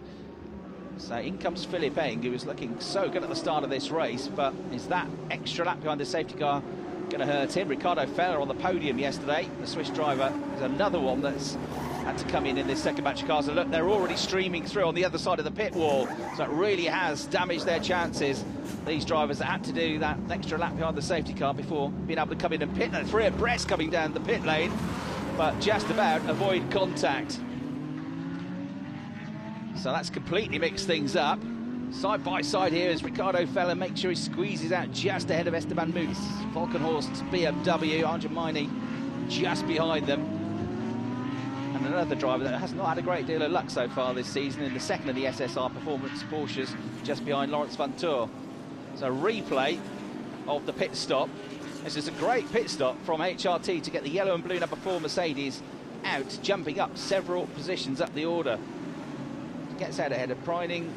So in comes Philip Eng, who was looking so good at the start of this race, but is that extra lap behind the safety car going to hurt him? Ricardo Feller on the podium yesterday, the Swiss driver, is another one that's had to come in this second batch of cars. And look, they're already streaming through on the other side of the pit wall, so it really has damaged their chances. These drivers that had to do that extra lap behind the safety car before being able to come in and pit. Now 3 abreast coming down the pit lane, but just about avoid contact. So that's completely mixed things up. Side by side here as Ricardo Feller makes sure he squeezes out just ahead of Esteban Moots. Falkenhorst's BMW, Arjen Miney just behind them. And another driver that has not had a great deal of luck so far this season in the second of the SSR Performance Porsches, just behind Lawrence Vantor. So replay of the pit stop. This is a great pit stop from HRT to get the yellow and blue number 4 Mercedes out, jumping up several positions up the order. Gets out ahead of Preining.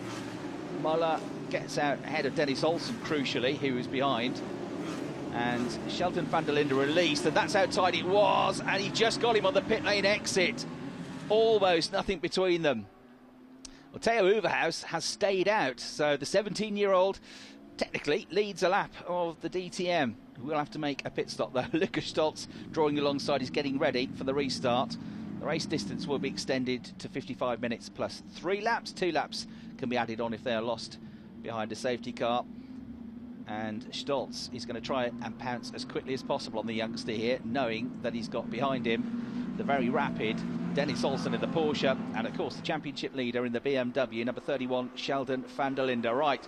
Muller gets out ahead of Dennis Olsen, crucially, who was behind. And Sheldon van der Linde released, and that's how tight it was. And he just got him on the pit lane exit. Almost nothing between them. Well, Theo Uverhaus has stayed out, so the 17-year-old technically leads a lap of the DTM. We'll have to make a pit stop, though. Lucas Stoltz drawing alongside is getting ready for the restart. The race distance will be extended to 55 minutes plus 3 laps. 2 laps can be added on if they are lost behind a safety car. And Stoltz is going to try and pounce as quickly as possible on the youngster here, knowing that he's got behind him the very rapid Dennis Olsen in the Porsche, and of course the championship leader in the BMW, number 31, Sheldon van der Linde. Right,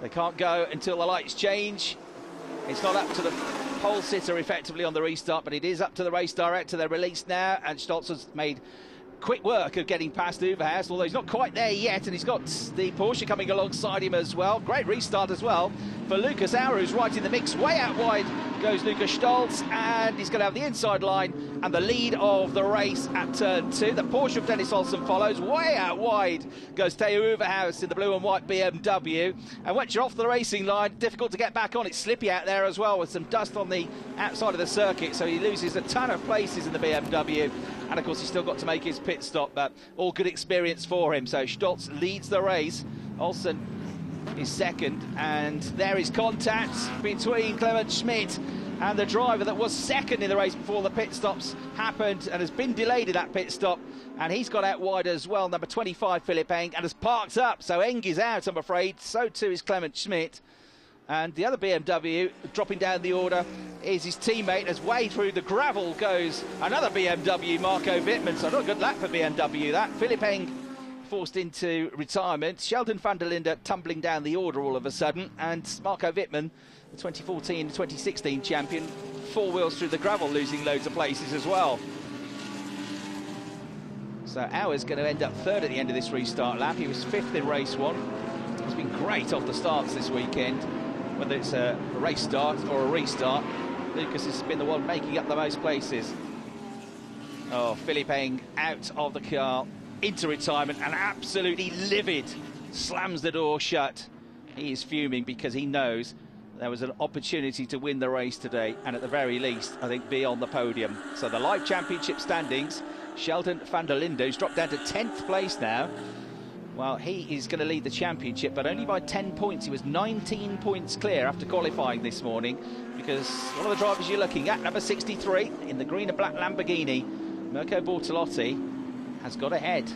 they can't go until the lights change. It's not up to the pole sitter effectively on the restart, but it is up to the race director. They're released now, and Stoltz has made quick work of getting past Overhaus, although he's not quite there yet, and he's got the Porsche coming alongside him as well. Great restart as well for Lucas Auer, who's right in the mix. Way out wide goes Lukas Stolz, and he's going to have the inside line and the lead of the race at turn 2. The Porsche of Dennis Olsen follows. Way out wide goes Theo Overhaus in the blue and white BMW. And once you're off the racing line, difficult to get back on. It's slippy out there as well, with some dust on the outside of the circuit, so he loses a ton of places in the BMW. And of course he's still got to make his pit stop, but all good experience for him. So Stolz leads the race. Olsen is second, and there is contact between Clement Schmidt and the driver that was second in the race before the pit stops happened and has been delayed in that pit stop, and he's got out wide as well, number 25 Philip Eng, and has parked up, so Eng is out, I'm afraid. So too is Clement Schmidt. And the other BMW dropping down the order is his teammate. As way through the gravel goes another BMW, Marco Wittmann. So not a good lap for BMW, that. Philip Eng forced into retirement. Sheldon van der Linde tumbling down the order all of a sudden. And Marco Wittmann, the 2014-2016 champion, 4 wheels through the gravel, losing loads of places as well. So Auer's going to end up third at the end of this restart lap. He was 5th in race 1. He's been great off the starts this weekend. Whether it's a race start or a restart, Lucas has been the one making up the most places. Oh, Philip Eng out of the car, into retirement, and absolutely livid. Slams the door shut. He is fuming because he knows there was an opportunity to win the race today, and at the very least, I think, be on the podium. So the Live Championship standings, Sheldon van der Linde, who's dropped down to 10th place now. Well, he is going to lead the championship, but only by 10 points. He was 19 points clear after qualifying this morning, because one of the drivers you're looking at, number 63, in the green and black Lamborghini, Mirko Bortolotti, has got ahead.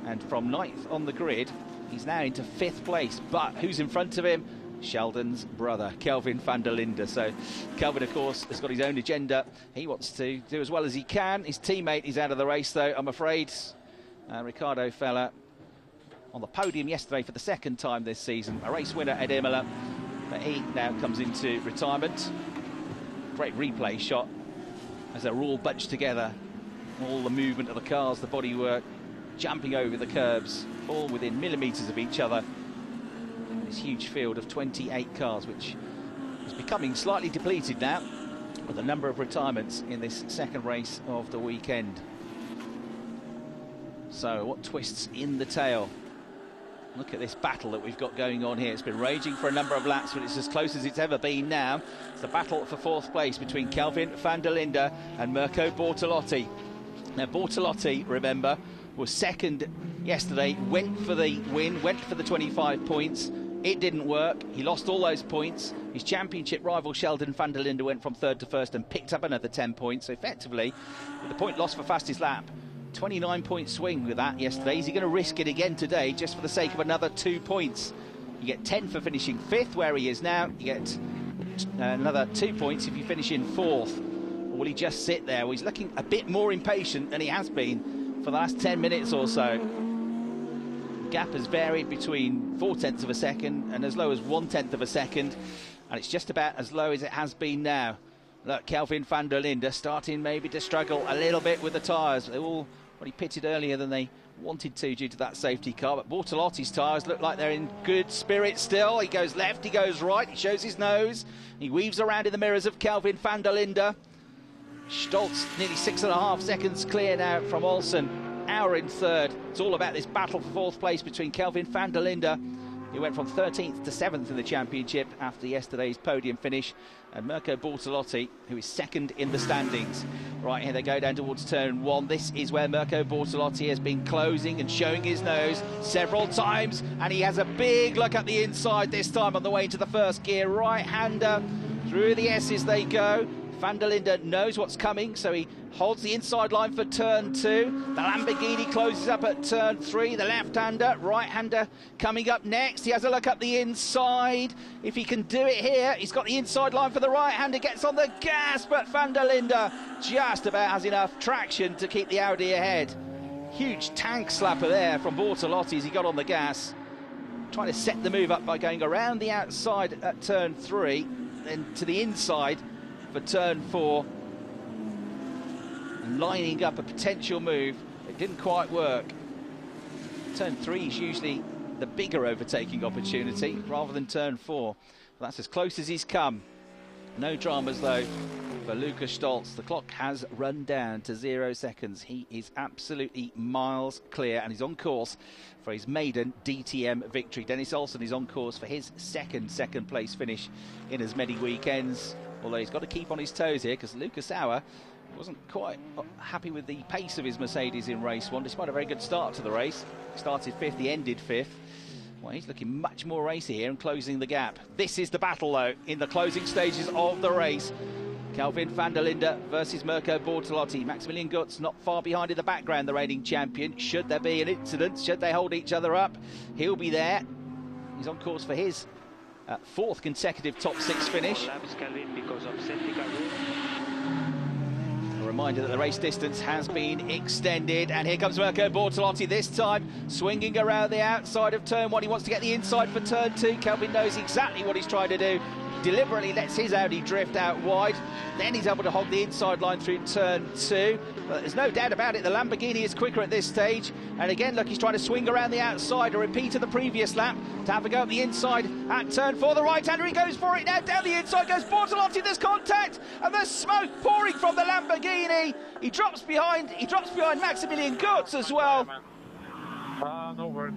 And from 9th on the grid, he's now into 5th place. But who's in front of him? Sheldon's brother, Kelvin van der Linde. So Kelvin, of course, has got his own agenda. He wants to do as well as he can. His teammate is out of the race, though, I'm afraid. Ricardo Feller on the podium yesterday for the 2nd time this season, a race winner at Imola, but he now comes into retirement. Great replay shot as they're all bunched together, all the movement of the cars, the bodywork, jumping over the curbs, all within millimetres of each other. This huge field of 28 cars, which is becoming slightly depleted now with a number of retirements in this 2nd race of the weekend. So what twists in the tail? Look at this battle that we've got going on here. It's been raging for a number of laps, but it's as close as it's ever been now. It's the battle for 4th place between Kelvin van der Linde and Mirko Bortolotti. Now, Bortolotti, remember, was 2nd yesterday, went for the win, went for the 25 points. It didn't work. He lost all those points. His championship rival, Sheldon van der Linde, went from 3rd to 1st and picked up another 10 points. So effectively, with the point lost for fastest lap, 29-point swing with that yesterday. Is he going to risk it again today just for the sake of another 2 points? You get 10 for finishing 5th, where he is now. You get another 2 points if you finish in 4th. Or will he just sit there? Well, he's looking a bit more impatient than he has been for the last 10 minutes or so. The gap has varied between 0.4 of a second and as low as 1/10 of a second. And it's just about as low as it has been now. Look, Kelvin van der Linde starting maybe to struggle a little bit with the tyres. They all he pitted earlier than they wanted to due to that safety car, but Bortolotti's tyres look like they're in good spirits still. He goes left, he goes right, he shows his nose, he weaves around in the mirrors of Kelvin van der Linde. Stolz nearly 6.5 seconds clear now from Olsen. Auer in 3rd. It's all about this battle for 4th place between Kelvin van der Linde, who went from 13th to 7th in the championship after yesterday's podium finish, and Mirko Bortolotti, who is 2nd in the standings. Right, here they go down towards turn 1. This is where Mirko Bortolotti has been closing and showing his nose several times, and he has a big look at the inside this time on the way into the 1st gear. Right-hander, through the S's they go. Van der Linde knows what's coming, so he holds the inside line for turn 2. The Lamborghini closes up at turn 3. The left-hander, right-hander coming up next. He has a look up the inside. If he can do it here, he's got the inside line for the right-hander, gets on the gas, but Van der Linde just about has enough traction to keep the Audi ahead. Huge tank slapper there from Bortolotti as he got on the gas. Trying to set the move up by going around the outside at turn 3, then to the inside for turn 4, and lining up a potential move It didn't quite work. Turn 3 is usually the bigger overtaking opportunity rather than turn 4. That's as close as he's come. No dramas though for Lukas Stolz. The clock has run down to 0 seconds. He is absolutely miles clear and he's on course for his maiden DTM victory. Dennis Olsen is on course for his second place finish in as many weekends. Although he's got to keep on his toes here because Lukas Auer wasn't quite happy with the pace of his Mercedes in race 1, despite a very good start to the race. He started 5th, he ended 5th. Well, he's looking much more racy here and closing the gap. This is the battle, though, in the closing stages of the race. Kelvin van der Linde versus Mirko Bortolotti. Maximilian Gutz not far behind in the background, the reigning champion. Should there be an incident, should they hold each other up, he'll be there. He's on course for his 4th consecutive top 6 finish. A reminder that the race distance has been extended, and here comes Mirko Bortolotti this time, swinging around the outside of turn 1. He wants to get the inside for turn 2. Kelvin knows exactly what he's trying to do. Deliberately lets his Audi drift out wide. Then he's able to hog the inside line through turn 2. But there's no doubt about it, the Lamborghini is quicker at this stage. And again, look, he's trying to swing around the outside, a repeat of the previous lap, to have a go at the inside at turn 4. The right-hander, he goes for it now. Down the inside goes Bortolotti. There's contact, and there's smoke pouring from the Lamborghini. He drops behind Maximilian Gutz as well. No worries.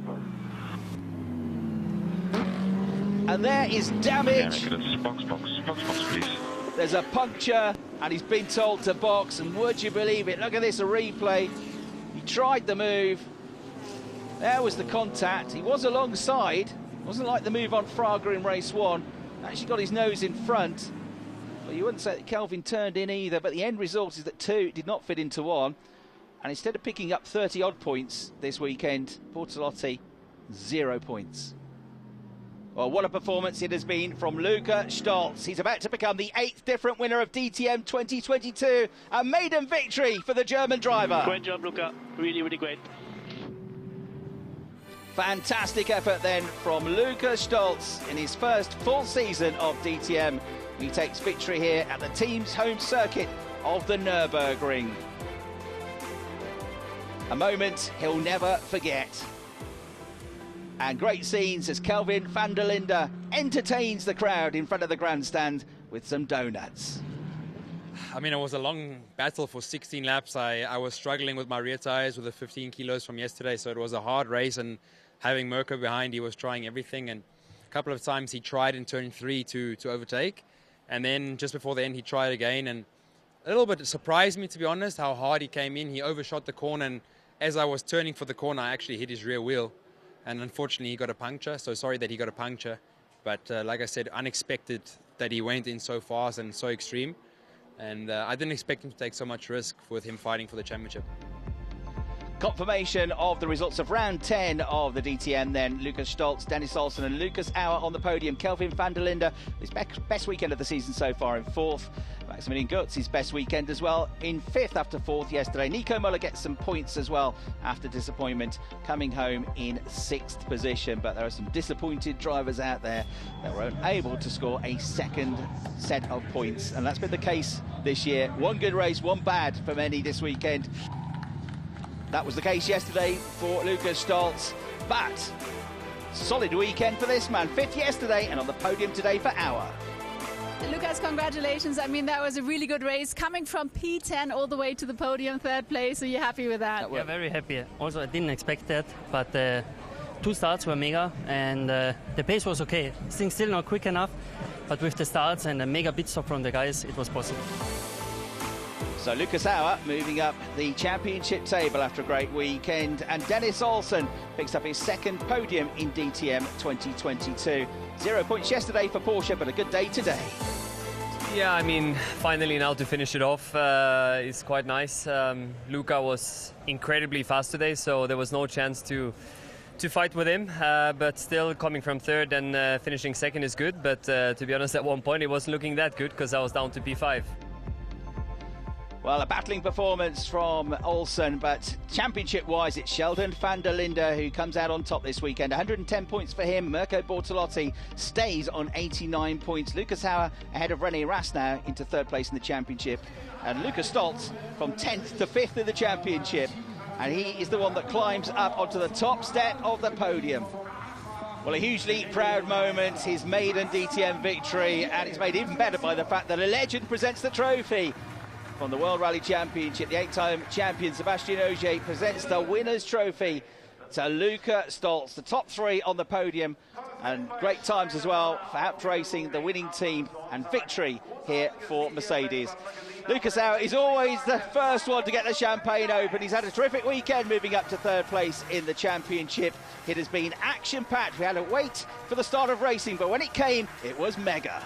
And there is damage. Box, please. There's a puncture, and he's been told to box, and would you believe it? Look at this, a replay. He tried the move. There was the contact. He was alongside. It wasn't like the move on Fraga in race 1. Actually got his nose in front. Well, you wouldn't say that Kelvin turned in either, but the end result is that 2 did not fit into 1. And instead of picking up 30-odd points this weekend, Bortolotti, 0 points. Well, what a performance it has been from Lukas Stolz. He's about to become the 8th different winner of DTM 2022. A maiden victory for the German driver. Great job, Luca. Really, really great. Fantastic effort then from Lukas Stolz in his first full season of DTM. He takes victory here at the team's home circuit of the Nurburgring. A moment he'll never forget. And great scenes as Kelvin van der Linde entertains the crowd in front of the grandstand with some donuts. I mean, it was a long battle for 16 laps. I was struggling with my rear tires with the 15 kilos from yesterday, so it was a hard race. And having Mirko behind, he was trying everything. And a couple of times he tried in turn 3 to overtake. And then just before the end, he tried again. And a little bit surprised me, to be honest, how hard he came in. He overshot the corner, and as I was turning for the corner, I actually hit his rear wheel. And unfortunately, he got a puncture. So sorry that he got a puncture. But like I said, unexpected that he went in so fast and so extreme. And I didn't expect him to take so much risk with him fighting for the championship. Confirmation of the results of round 10 of the DTM then. Lukas Stolz, Dennis Olsen and Lukas Auer on the podium. Kelvin van der Linde, his best weekend of the season so far, in 4th. Maximilian Gutz, his best weekend as well, in 5th after 4th yesterday. Nico Müller gets some points as well after disappointment, coming home in 6th position. But there are some disappointed drivers out there that were unable to score a second set of points. And that's been the case this year. One good race, one bad for many this weekend. That was the case yesterday for Lukas Stolz. But solid weekend for this man. 5th yesterday and on the podium today for Auer. Lukas, congratulations. I mean, that was a really good race. Coming from P10 all the way to the podium, 3rd place. Are you happy with that? Yeah, very happy. Also, I didn't expect that, but 2 starts were mega, and the pace was okay. Things still not quick enough, but with the starts and a mega pit stop from the guys, it was possible. So Lukas Auer moving up the championship table after a great weekend, and Dennis Olsen picks up his 2nd podium in DTM 2022. 0 points yesterday for Porsche, but a good day today. Yeah, I mean, finally now to finish it off is quite nice. Luca was incredibly fast today, so there was no chance to fight with him, but still coming from 3rd and finishing 2nd is good, but to be honest, at one point it wasn't looking that good because I was down to P5. Well, a battling performance from Olsen, but championship-wise, it's Sheldon van der Linde who comes out on top this weekend. 110 points for him. Mirko Bortolotti stays on 89 points. Lukas Auer ahead of René Rast now into 3rd place in the championship. And Lukas Stolz from 10th to 5th in the championship. and he is the one that climbs up onto the top step of the podium. Well, a hugely proud moment, his maiden DTM victory, and it's made even better by the fact that a legend presents the trophy. From the World Rally Championship, the 8-time champion Sebastian Ogier presents the winner's trophy to Luca Stolz. The top 3 on the podium, and great times as well for Haupt Racing, the winning team, and victory here for Mercedes. Luca Sauer is always the first one to get the champagne open. He's had a terrific weekend, moving up to 3rd place in the championship. It has been action-packed. We had to wait for the start of racing, but when it came, it was mega.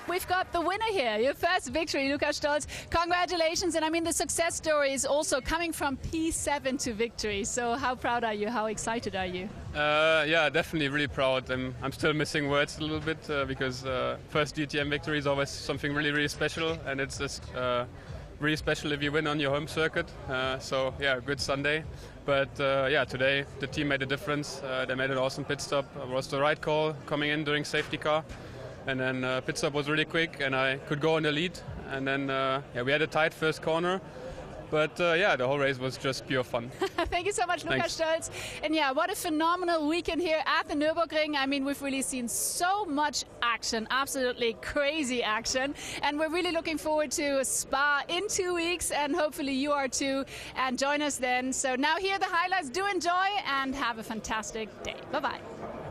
We've got the winner here, your first victory, Luca Stolz. Congratulations. And I mean, the success story is also coming from P7 to victory. So how proud are you? How excited are you? Yeah, definitely really proud. I'm still missing words a little bit because first DTM victory is always something really, really special. And it's just really special if you win on your home circuit. So yeah, good Sunday. But yeah, today the team made a difference. They made an awesome pit stop. It was the right call coming in during safety car. And then pit stop was really quick and I could go in the lead. And then yeah, we had a tight first corner. But yeah, the whole race was just pure fun. Thank you so much, Luca Stolz. And yeah, what a phenomenal weekend here at the Nurburgring. I mean, we've really seen so much action, absolutely crazy action. And we're really looking forward to Spa in 2 weeks, and hopefully you are too. And join us then. So now here are the highlights. Do enjoy and have a fantastic day. Bye-bye.